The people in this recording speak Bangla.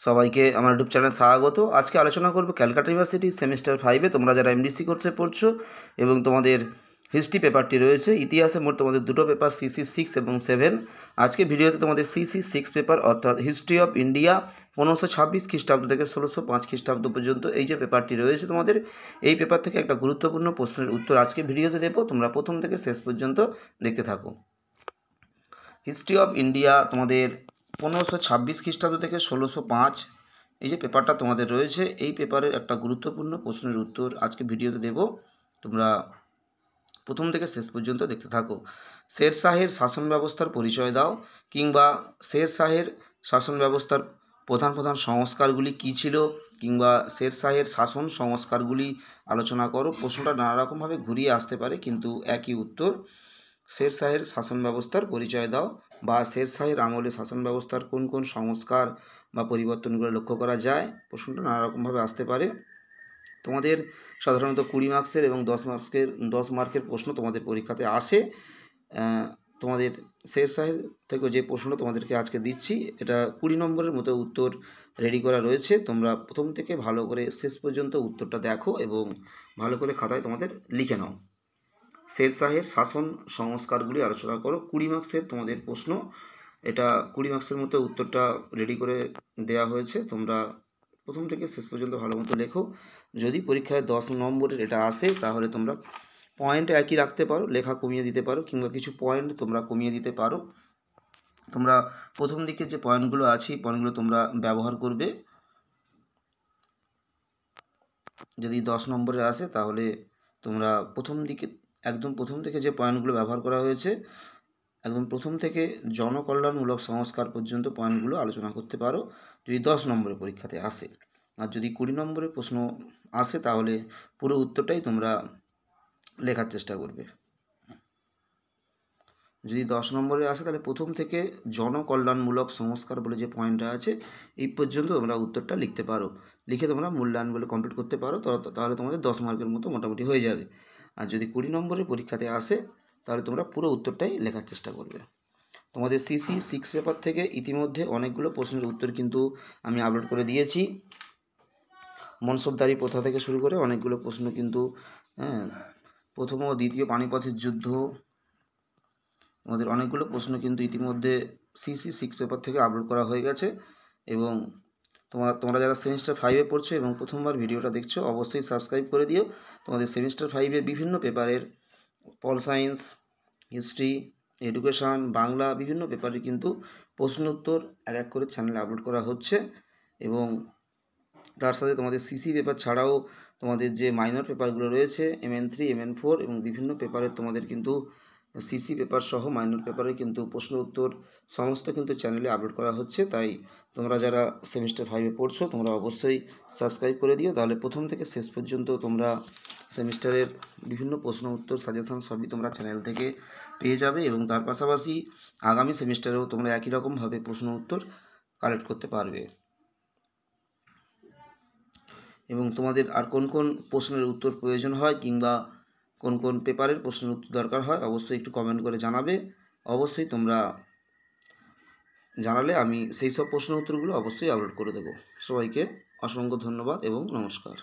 সবাইকে আমার ইউটিউব চ্যানেলে স্বাগত। আজকে আলোচনা করব ক্যালকাটা ইউনিভার্সিটি সেমিস্টার 5-এ তোমরা যারা এমডিসি কোর্সে পড়ছো এবং তোমাদের হিস্ট্রি পেপারটি রয়েছে। ইতিহাসে মোট তোমাদের দুটো পেপার সিসি 6 এবং 7। আজকে ভিডিওতে তোমাদের সিসি 6 পেপার অর্থাৎ হিস্ট্রি অফ ইন্ডিয়া 1526 খ্রিস্টাব্দ থেকে 1605 খ্রিস্টাব্দ পর্যন্ত এই যে পেপারটি রয়েছে তোমাদের, এই পেপার থেকে একটা গুরুত্বপূর্ণ প্রশ্নের উত্তর আজকে ভিডিওতে দেবো। তোমরা প্রথম থেকে শেষ পর্যন্ত দেখতে থাকো। হিস্ট্রি অফ ইন্ডিয়া তোমাদের 1526 খ্রিস্টাব্দ থেকে 1605 এই যে পেপারটা তোমাদের রয়েছে, এই পেপারের একটা গুরুত্বপূর্ণ প্রশ্নের উত্তর আজকে ভিডিওতে দেব। তোমরা প্রথম থেকে শেষ পর্যন্ত দেখতে থাকো। শের শাহের শাসন ব্যবস্থার পরিচয় দাও, কিংবা শের শাহের শাসন ব্যবস্থার প্রধান প্রধান সংস্কারগুলি কী ছিল, কিংবা শের শাহের শাসন সংস্কারগুলি আলোচনা করো। প্রশ্নটা নানা রকমভাবে ঘুরিয়ে আসতে পারে, কিন্তু একই উত্তর। শের শাহের শাসন ব্যবস্থার পরিচয় দাও, বা শের শাহের আমলে শাসন ব্যবস্থার কোন কোন সংস্কার বা পরিবর্তনগুলো লক্ষ্য করা যায়। প্রশ্নটা নানা রকমভাবে আসতে পারে। তোমাদের সাধারণত 20 মার্কসের এবং 10 মার্কের প্রশ্ন তোমাদের পরীক্ষাতে আসে। তোমাদের শের শাহের থেকে যে প্রশ্ন তোমাদেরকে আজকে দিচ্ছি, এটা 20 নম্বরের মতো উত্তর রেডি করা রয়েছে। তোমরা প্রথম থেকে ভালো করে শেষ পর্যন্ত উত্তরটা দেখো এবং ভালো করে খাতায় তোমাদের লিখে নাও। শের শাহের শাসন সংস্কারগুলি আলোচনা করো, 20 মার্কসের তোমাদের প্রশ্ন। এটা 20 মার্কসের মতো উত্তরটা রেডি করে দেওয়া হয়েছে। তোমরা প্রথম থেকে শেষ পর্যন্ত ভালো মতো লেখো। যদি পরীক্ষায় 10 নম্বরের এটা আসে, তাহলে তোমরা পয়েন্ট একই রাখতে পারো, লেখা কমিয়ে দিতে পারো, কিংবা কিছু পয়েন্ট তোমরা কমিয়ে দিতে পারো। তোমরা প্রথম দিকে যে পয়েন্টগুলো আছে, এই পয়েন্টগুলো তোমরা ব্যবহার করবে। যদি 10 নম্বরে আসে, তাহলে তোমরা একদম প্রথম থেকে যে পয়েন্টগুলো ব্যবহার করা হয়েছে, একদম প্রথম থেকে জনকল্যাণমূলক সংস্কার পর্যন্ত পয়েন্টগুলো আলোচনা করতে পারো, যদি 10 নম্বরের পরীক্ষাতে আসে। আর যদি 20 নম্বরের প্রশ্ন আসে, তাহলে পুরো উত্তরটাই তোমরা লেখার চেষ্টা করবে। যদি 10 নম্বরে আসে, তাহলে প্রথম থেকে জনকল্যাণমূলক সংস্কার বলে যে পয়েন্টটা আছে, এই পর্যন্ত তোমরা উত্তরটা লিখতে পারো। লিখে তোমরা মূল্যায়নগুলো কমপ্লিট করতে পারো, তাহলে তোমাদের 10 মার্কের মতো মোটামুটি হয়ে যাবে। আর যদি 20 নম্বরের পরীক্ষাতে আসে, তাহলে তোমরা পুরো উত্তরটাই লেখার চেষ্টা করবে। তোমাদের সিসি 6 পেপার থেকে ইতিমধ্যে অনেকগুলো প্রশ্নের উত্তর কিন্তু আমি আপলোড করে দিয়েছি। মনসবদারি প্রথা থেকে শুরু করে অনেকগুলো প্রশ্ন কিন্তু, প্রথম ও দ্বিতীয় পানিপথের যুদ্ধ, আমাদের অনেকগুলো প্রশ্ন কিন্তু ইতিমধ্যে সিসি 6 পেপার থেকে আপলোড করা হয়ে গেছে। এবং তোমরা যারা সেমিস্টার 5-এ পড়ছো এবং প্রথমবার ভিডিওটা দেখছো, অবশ্যই সাবস্ক্রাইব করে দিও। তোমাদের সেমিস্টার 5-এর বিভিন্ন পেপারের pol science, history, education, Bangla বিভিন্ন পেপারে কিন্তু প্রশ্ন উত্তর এক এক করে চ্যানেলে আপলোড করা হচ্ছে। এবং তার সাথে তোমাদের সিসি পেপার ছাড়াও তোমাদের যে মাইনর পেপারগুলো রয়েছে, MN3, MN4 এবং বিভিন্ন পেপারের তোমাদের কিন্তু সিসি পেপার সহ মাইনর পেপারে কিন্তু প্রশ্ন উত্তর সমস্ত কিন্তু চ্যানেলে আপলোড করা হচ্ছে। তাই তোমরা যারা সেমিস্টার 5-এ পড়ছো, তোমরা অবশ্যই সাবস্ক্রাইব করে দিও। তাহলে প্রথম থেকে শেষ পর্যন্ত তোমরা সেমিস্টারের বিভিন্ন প্রশ্ন উত্তর সাজেশন সবই তোমরা চ্যানেল থেকে পেয়ে যাবে। এবং তার পাশাপাশি আগামী সেমিস্টারেও তোমরা একই রকমভাবে প্রশ্ন উত্তর কালেক্ট করতে পারবে। এবং তোমাদের আর কোন কোন প্রশ্নের উত্তর প্রয়োজন হয়, কিংবা কোন কোন পেপারের প্রশ্নের উত্তর দরকার হয়, অবশ্যই একটু কমেন্ট করে জানাবে। অবশ্যই তোমরা জানালে আমি সেই সব প্রশ্ন উত্তরগুলো অবশ্যই আপলোড করে দেবো। সবাইকে অসংখ্য ধন্যবাদ এবং নমস্কার।